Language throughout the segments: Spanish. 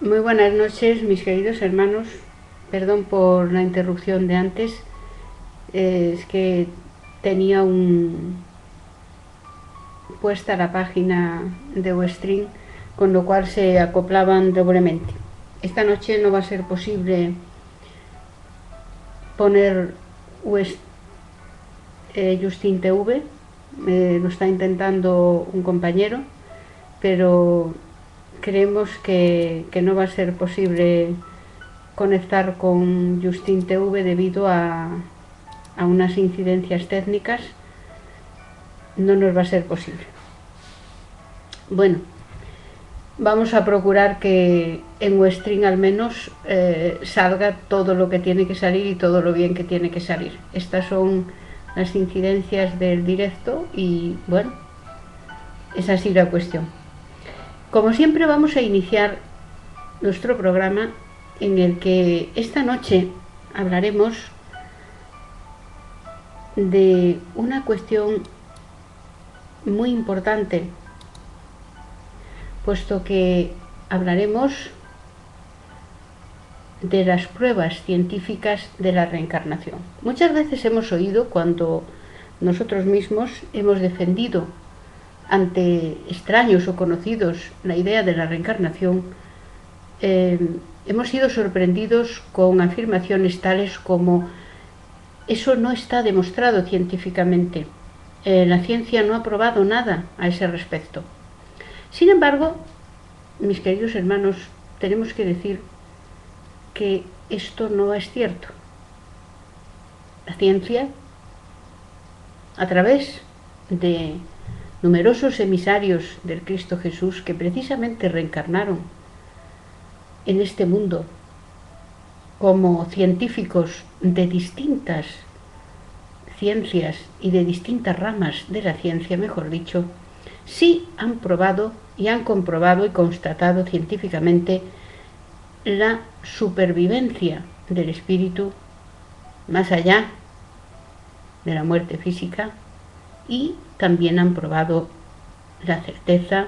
Muy buenas noches, mis queridos hermanos. Perdón por la interrupción de antes. Es que tenía puesta la página de Westring, con lo cual se acoplaban doblemente. Esta noche no va a ser posible poner Justin TV. Lo está intentando un compañero, pero creemos que no va a ser posible conectar con Justin TV debido a unas incidencias técnicas. No nos va a ser posible. Bueno, vamos a procurar que en Westring al menos salga todo lo que tiene que salir y todo lo bien que tiene que salir. Estas son las incidencias del directo y bueno, es así la cuestión. Como siempre vamos a iniciar nuestro programa en el que esta noche hablaremos de una cuestión muy importante, puesto que hablaremos de las pruebas científicas de la reencarnación. Muchas veces hemos oído cuando nosotros mismos hemos defendido ante extraños o conocidos la idea de la reencarnación, hemos sido sorprendidos con afirmaciones tales como: eso no está demostrado científicamente, la ciencia no ha probado nada a ese respecto. Sin embargo, mis queridos hermanos, tenemos que decir que esto no es cierto. La ciencia, a través de numerosos emisarios del Cristo Jesús que precisamente reencarnaron en este mundo como científicos de distintas ciencias y de distintas ramas de la ciencia, mejor dicho, sí han probado y han comprobado y constatado científicamente la supervivencia del espíritu más allá de la muerte física, y también han probado la certeza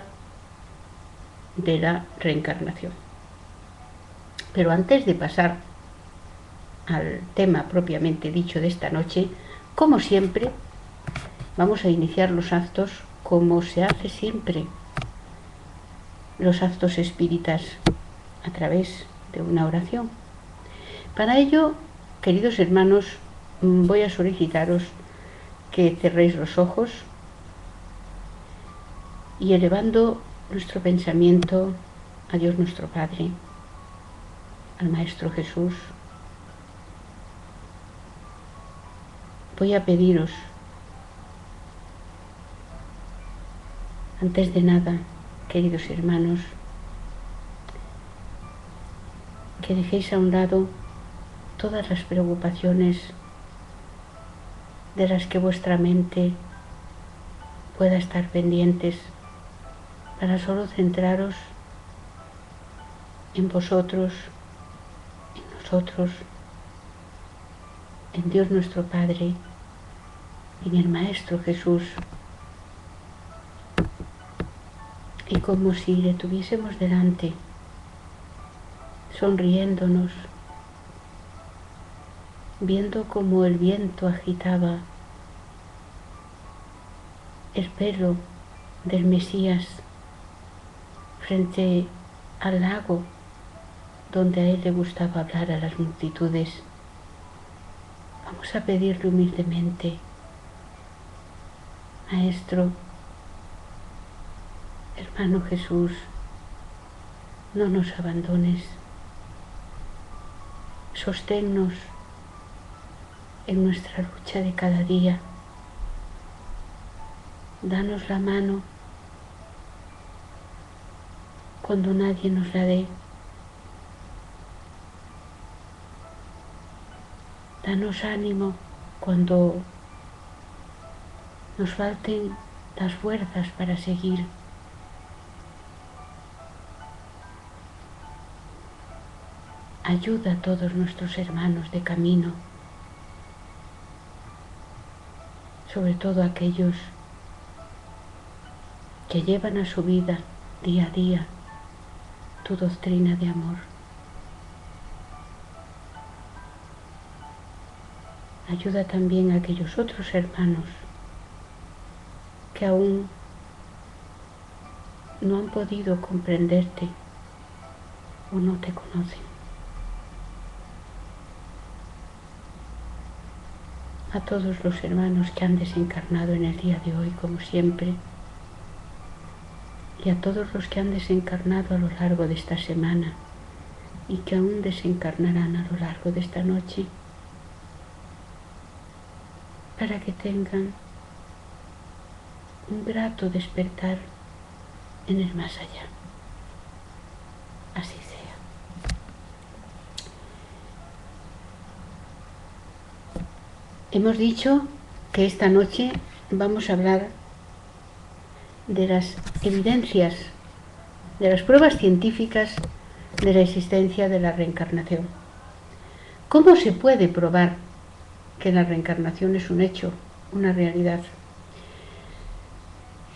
de la reencarnación. Pero antes de pasar al tema propiamente dicho de esta noche, como siempre, vamos a iniciar los actos como se hace siempre, los actos espíritas, a través de una oración. Para ello, queridos hermanos, voy a solicitaros que cerréis los ojos y, elevando nuestro pensamiento a Dios nuestro Padre, al Maestro Jesús, voy a pediros, antes de nada, queridos hermanos, que dejéis a un lado todas las preocupaciones de las que vuestra mente pueda estar pendientes, para solo centraros en vosotros, en nosotros, en Dios nuestro Padre, en el Maestro Jesús, y como si le tuviésemos delante, sonriéndonos, viendo cómo el viento agitaba el pelo del Mesías frente al lago donde a él le gustaba hablar a las multitudes. Vamos a pedirle humildemente: Maestro, hermano Jesús, no nos abandones, sosténnos en nuestra lucha de cada día, danos la mano cuando nadie nos la dé, danos ánimo cuando nos falten las fuerzas para seguir. Ayuda a todos nuestros hermanos de camino, sobre todo aquellos que llevan a su vida día a día tu doctrina de amor. Ayuda también a aquellos otros hermanos que aún no han podido comprenderte o no te conocen. A todos los hermanos que han desencarnado en el día de hoy, como siempre, y a todos los que han desencarnado a lo largo de esta semana y que aún desencarnarán a lo largo de esta noche, para que tengan un grato despertar en el más allá. Así sea. Hemos dicho que esta noche vamos a hablar de las evidencias, de las pruebas científicas de la existencia de la reencarnación. ¿Cómo se puede probar que la reencarnación es un hecho, una realidad?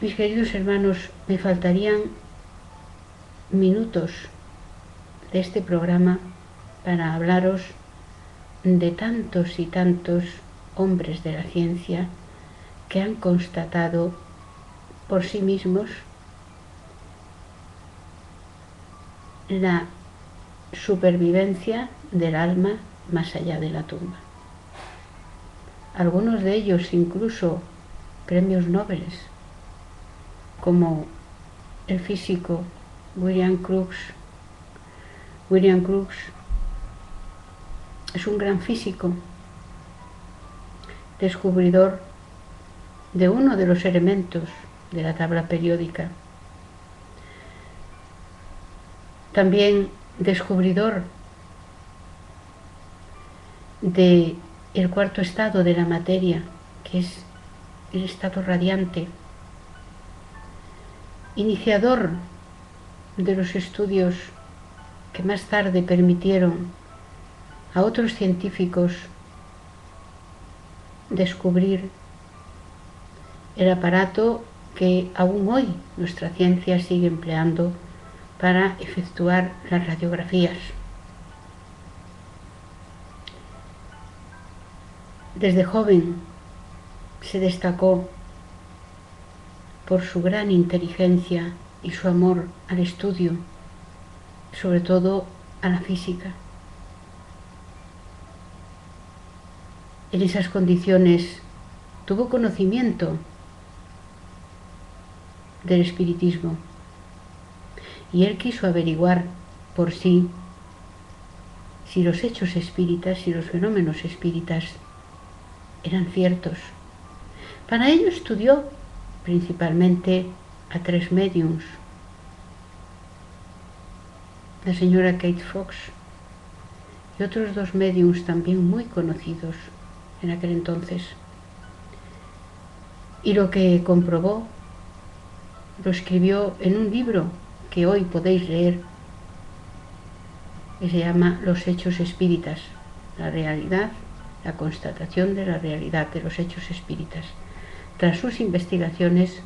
Mis queridos hermanos, me faltarían minutos de este programa para hablaros de tantos y tantos hombres de la ciencia que han constatado por sí mismos la supervivencia del alma más allá de la tumba. Algunos de ellos incluso premios Nobel, como el físico William Crookes. William Crookes es un gran físico, descubridor de uno de los elementos de la tabla periódica. También descubridor del cuarto estado de la materia, que es el estado radiante. Iniciador de los estudios que más tarde permitieron a otros científicos descubrir el aparato que aún hoy nuestra ciencia sigue empleando para efectuar las radiografías. Desde joven se destacó por su gran inteligencia y su amor al estudio, sobre todo a la física. En esas condiciones tuvo conocimiento del espiritismo y él quiso averiguar por sí si los hechos espíritas y los fenómenos espíritas eran ciertos. Para ello estudió principalmente a 3 médiums: la señora Kate Fox y otros 2 médiums también muy conocidos en aquel entonces. Y lo que comprobó lo escribió en un libro que hoy podéis leer, que se llama Los hechos espíritas, la realidad, la constatación de la realidad de los hechos espíritas. Tras sus investigaciones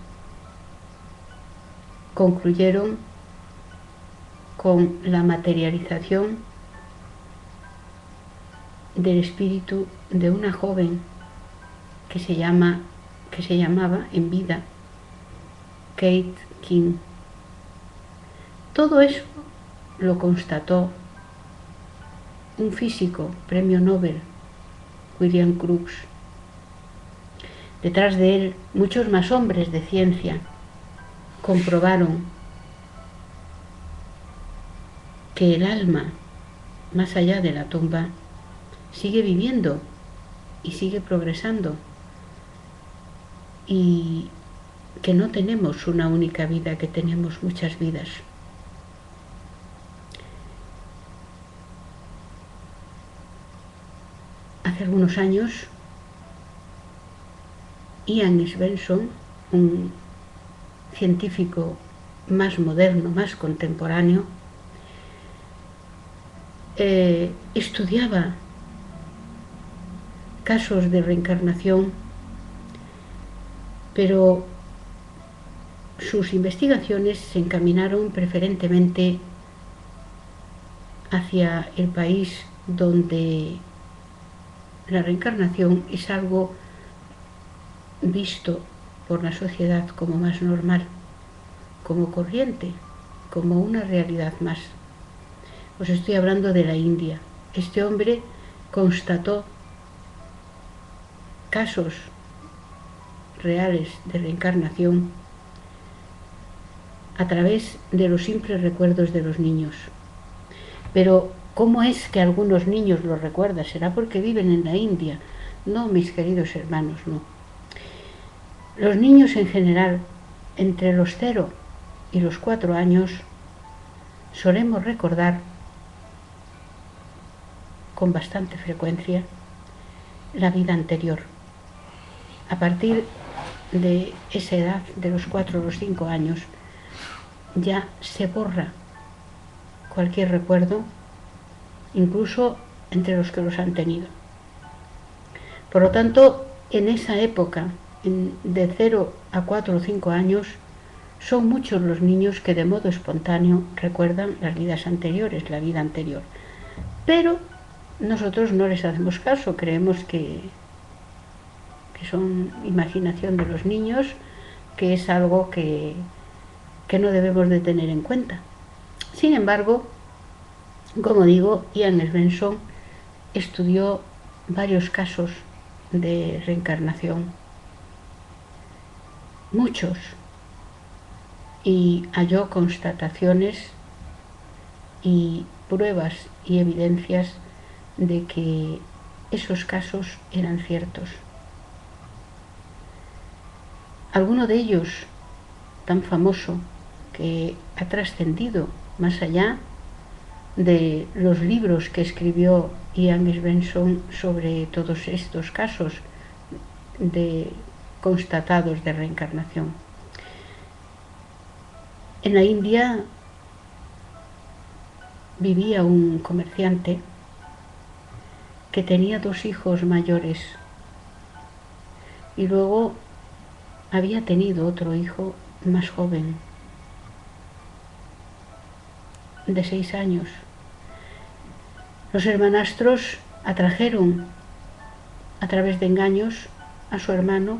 concluyeron con la materialización del espíritu de una joven que se llamaba en vida Kate King. Todo eso lo constató un físico, premio Nobel, William Crookes. Detrás de él, muchos más hombres de ciencia comprobaron que el alma, más allá de la tumba, sigue viviendo y sigue progresando, y que no tenemos una única vida, que tenemos muchas vidas. Hace algunos años, Ian Svensson, un científico más moderno, más contemporáneo, estudiaba casos de reencarnación, pero sus investigaciones se encaminaron preferentemente hacia el país donde la reencarnación es algo visto por la sociedad como más normal, como corriente, como una realidad más. Os estoy hablando de la India. Este hombre constató casos reales de reencarnación a través de los simples recuerdos de los niños. Pero, ¿cómo es que algunos niños lo recuerdan? ¿Será porque viven en la India? No, mis queridos hermanos, no. Los niños en general, entre los 0 y los 4 años, solemos recordar con bastante frecuencia la vida anterior. A partir de esa edad, de los 4 o los 5 años, ya se borra cualquier recuerdo, incluso entre los que los han tenido. Por lo tanto, en esa época, de 0 a 4 o 5 años, son muchos los niños que de modo espontáneo recuerdan las vidas anteriores, la vida anterior. Pero nosotros no les hacemos caso, creemos que son imaginación de los niños, que es algo que no debemos de tener en cuenta. Sin embargo, como digo, Ian Svensson estudió varios casos de reencarnación, muchos, y halló constataciones y pruebas y evidencias de que esos casos eran ciertos. Alguno de ellos, tan famoso, que ha trascendido más allá de los libros que escribió Ian Svensson sobre todos estos casos constatados de reencarnación. En la India vivía un comerciante que tenía 2 hijos mayores y luego había tenido otro hijo más joven, de 6 años. Los hermanastros atrajeron a través de engaños a su hermano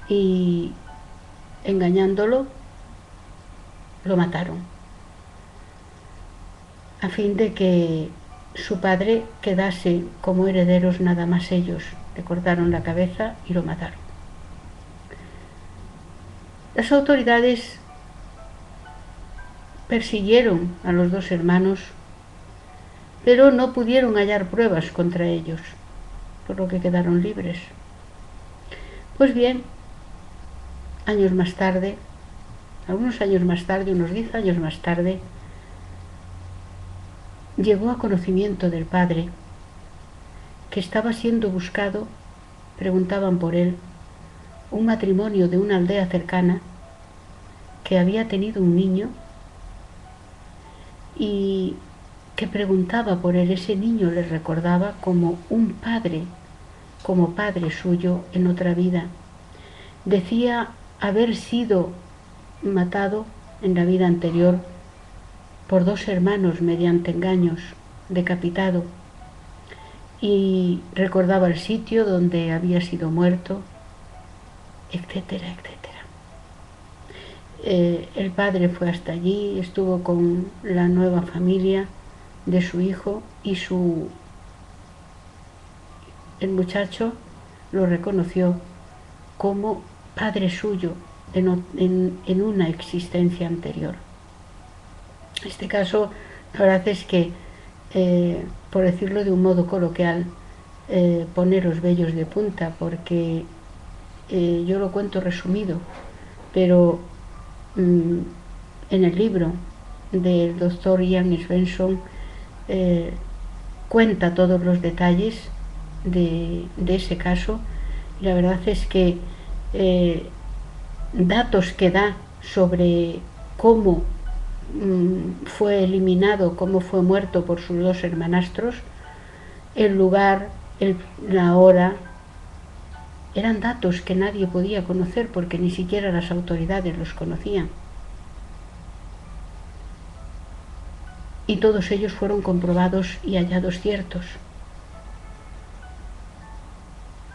y, engañándolo, lo mataron, a fin de que su padre quedase como herederos nada más ellos. Le cortaron la cabeza y lo mataron. Las autoridades persiguieron a los 2 hermanos, pero no pudieron hallar pruebas contra ellos, por lo que quedaron libres. Pues bien, años más tarde, algunos años más tarde, unos 10 años más tarde, llegó a conocimiento del padre que estaba siendo buscado, preguntaban por él, un matrimonio de una aldea cercana que había tenido un niño y que preguntaba por él. Ese niño le recordaba como un padre, como padre suyo en otra vida. Decía haber sido matado en la vida anterior por 2 hermanos mediante engaños, decapitado, y recordaba el sitio donde había sido muerto, etcétera, etcétera. El padre fue hasta allí, estuvo con la nueva familia de su hijo y el muchacho lo reconoció como padre suyo en una existencia anterior. En este caso, la verdad es que, por decirlo de un modo coloquial, pone los vellos de punta, porque yo lo cuento resumido, pero en el libro del doctor Ian Svensson cuenta todos los detalles de ese caso, y la verdad es que datos que da sobre cómo fue eliminado, cómo fue muerto por sus 2 hermanastros, el lugar, la hora, eran datos que nadie podía conocer porque ni siquiera las autoridades los conocían. y todos ellos fueron comprobados y hallados ciertos.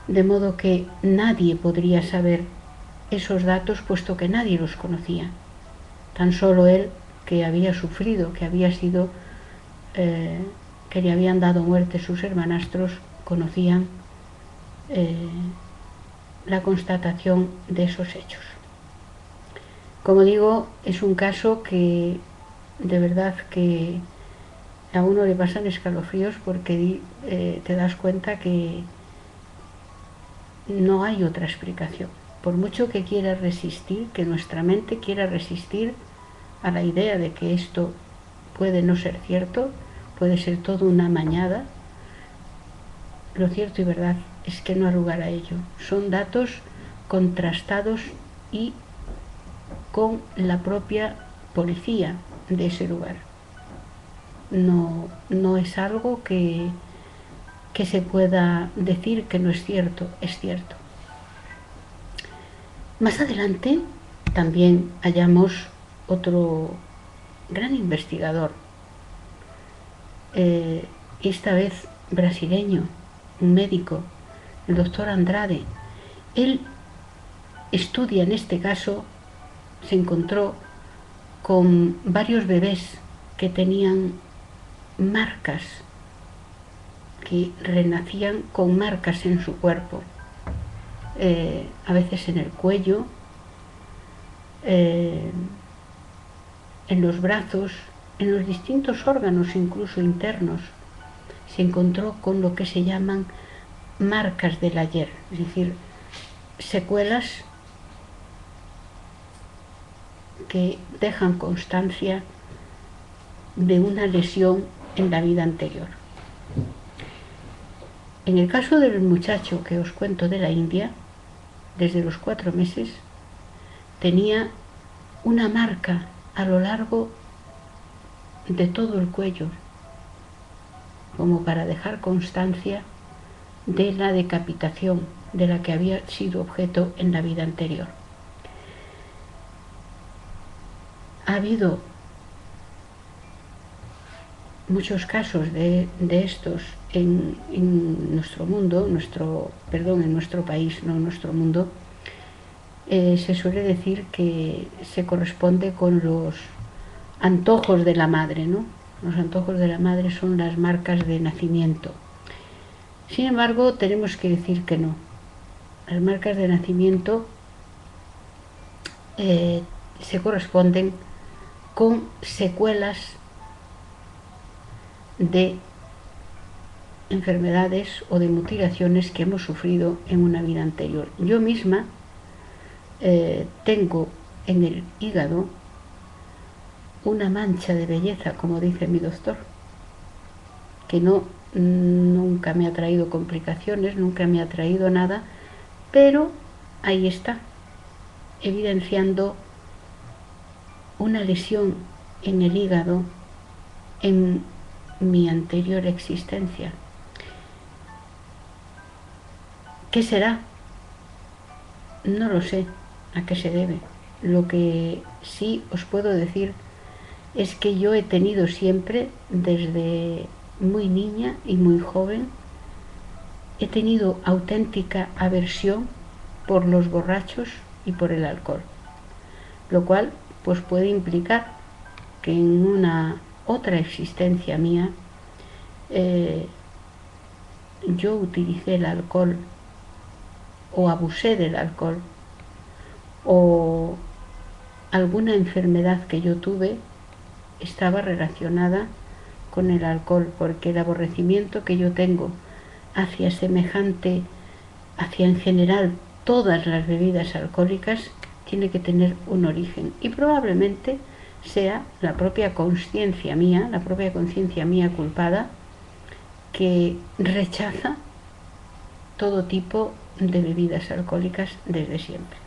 De modo que nadie podría saber esos datos, puesto que nadie los conocía. Tan solo él, que había sufrido, que había sido, que le habían dado muerte sus hermanastros, conocían la constatación de esos hechos. Como digo, es un caso que de verdad que a uno le pasan escalofríos, porque te das cuenta que no hay otra explicación. Por mucho que quiera resistir, que nuestra mente quiera resistir a la idea de que esto puede no ser cierto, puede ser todo una mañada, lo cierto y verdad es que no hay lugar a ello. Son datos contrastados y con la propia policía de ese lugar. No es algo que se pueda decir que no es cierto, es cierto. Más adelante también hallamos otro gran investigador, esta vez brasileño, un médico, el doctor Andrade. Él estudia, en este caso, se encontró con varios bebés que tenían marcas, que renacían con marcas en su cuerpo, a veces en el cuello, en los brazos, en los distintos órganos, incluso internos. Se encontró con lo que se llaman marcas del ayer, es decir, secuelas que dejan constancia de una lesión en la vida anterior. En el caso del muchacho que os cuento de la India, desde los 4 meses, tenía una marca a lo largo de todo el cuello, como para dejar constancia de la decapitación de la que había sido objeto en la vida anterior. Ha habido muchos casos de estos en nuestro mundo, en nuestro país, no en nuestro mundo. Se suele decir que se corresponde con los antojos de la madre, ¿no? Los antojos de la madre son las marcas de nacimiento. Sin embargo, tenemos que decir que no. Las marcas de nacimiento se corresponden con secuelas de enfermedades o de mutilaciones que hemos sufrido en una vida anterior. Yo misma tengo en el hígado una mancha de belleza, como dice mi doctor, que nunca me ha traído complicaciones, nunca me ha traído nada, pero ahí está, evidenciando una lesión en el hígado en mi anterior existencia. ¿Qué será? No lo sé a qué se debe. Lo que sí os puedo decir es que yo he tenido siempre, desde muy niña y muy joven, he tenido auténtica aversión por los borrachos y por el alcohol, lo cual pues puede implicar que en una otra existencia mía yo utilicé el alcohol o abusé del alcohol, o alguna enfermedad que yo tuve estaba relacionada con el alcohol, porque el aborrecimiento que yo tengo hacia en general todas las bebidas alcohólicas, tiene que tener un origen, y probablemente sea la propia conciencia mía culpada, que rechaza todo tipo de bebidas alcohólicas desde siempre.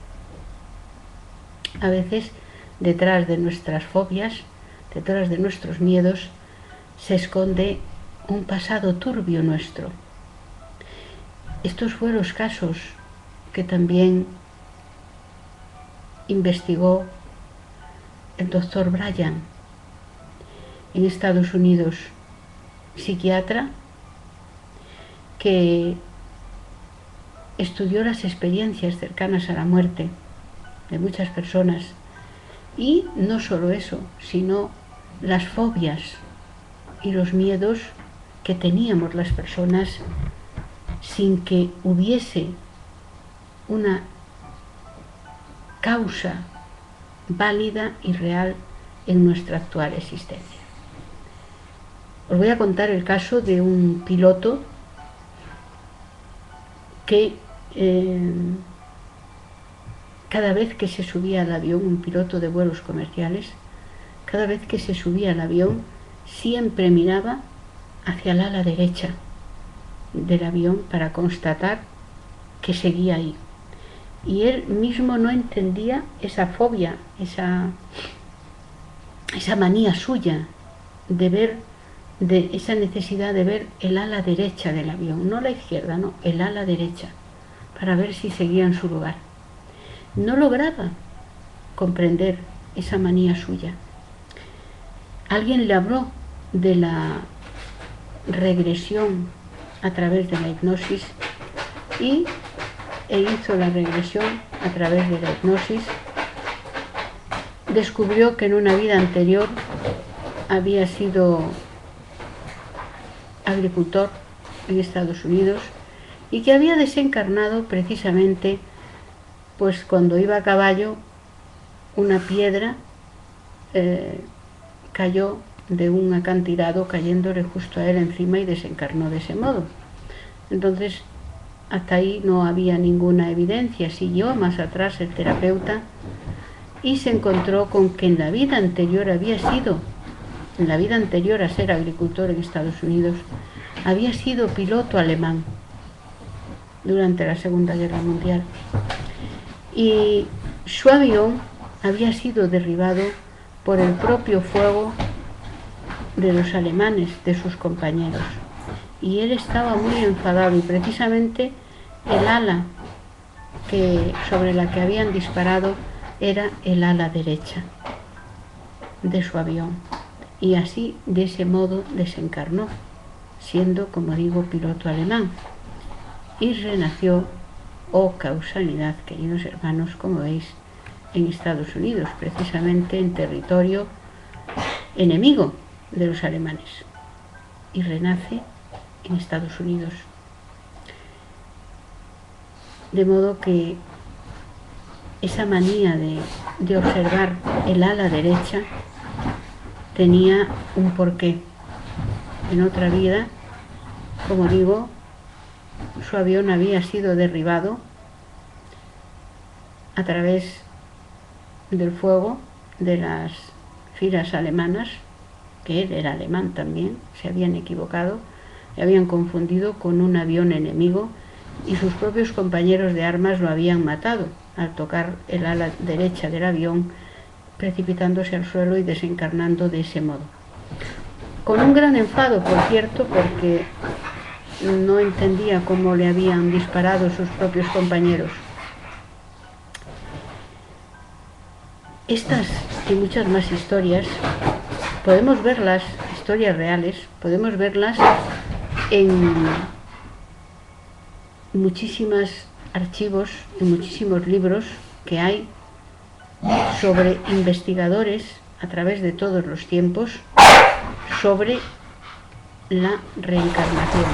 A veces detrás de nuestras fobias, detrás de nuestros miedos, se esconde un pasado turbio nuestro. Estos fueron los casos que también investigó el doctor Bryan, en Estados Unidos, psiquiatra, que estudió las experiencias cercanas a la muerte de muchas personas, y no solo eso, sino las fobias y los miedos que teníamos las personas sin que hubiese una causa válida y real en nuestra actual existencia. Os voy a contar el caso de un piloto que cada vez que se subía al avión, un piloto de vuelos comerciales, cada vez que se subía al avión siempre miraba hacia el ala derecha del avión para constatar que seguía ahí. Y él mismo no entendía esa fobia, esa manía suya de ver, de esa necesidad de ver el ala derecha del avión, no la izquierda, no, el ala derecha, para ver si seguía en su lugar. No lograba comprender esa manía suya. Alguien le habló de la regresión a través de la hipnosis e hizo la regresión a través de la hipnosis. Descubrió que en una vida anterior había sido agricultor en Estados Unidos y que había desencarnado precisamente pues cuando iba a caballo, una piedra cayó de un acantilado, cayéndole justo a él encima, y desencarnó de ese modo. Entonces, hasta ahí no había ninguna evidencia. Siguió más atrás el terapeuta y se encontró con que en la vida anterior a ser agricultor en Estados Unidos, había sido piloto alemán durante la Segunda Guerra Mundial. Y su avión había sido derribado por el propio fuego de los alemanes, de sus compañeros. Y él estaba muy enfadado, y precisamente el ala sobre la que habían disparado era el ala derecha de su avión. Y así, de ese modo, desencarnó, siendo, como digo, piloto alemán. Y renació, oh causalidad, queridos hermanos, como veis, en Estados Unidos, precisamente en territorio enemigo de los alemanes, y renace en Estados Unidos. De modo que esa manía de observar el ala derecha tenía un porqué. En otra vida, como digo, su avión había sido derribado a través del fuego de las filas alemanas, que él era alemán también, se habían equivocado, le habían confundido con un avión enemigo, y sus propios compañeros de armas lo habían matado al tocar el ala derecha del avión, precipitándose al suelo y desencarnando de ese modo. Con un gran enfado, por cierto, porque no entendía cómo le habían disparado sus propios compañeros. Estas y muchas más historias podemos verlas, historias reales, podemos verlas en muchísimos archivos, en muchísimos libros que hay sobre investigadores a través de todos los tiempos sobre la reencarnación.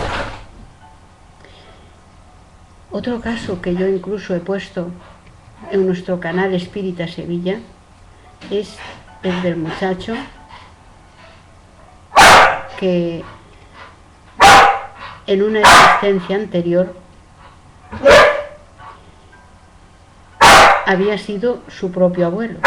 Otro caso que yo incluso he puesto en nuestro canal Espírita Sevilla es el del muchacho que en una existencia anterior había sido su propio abuelo.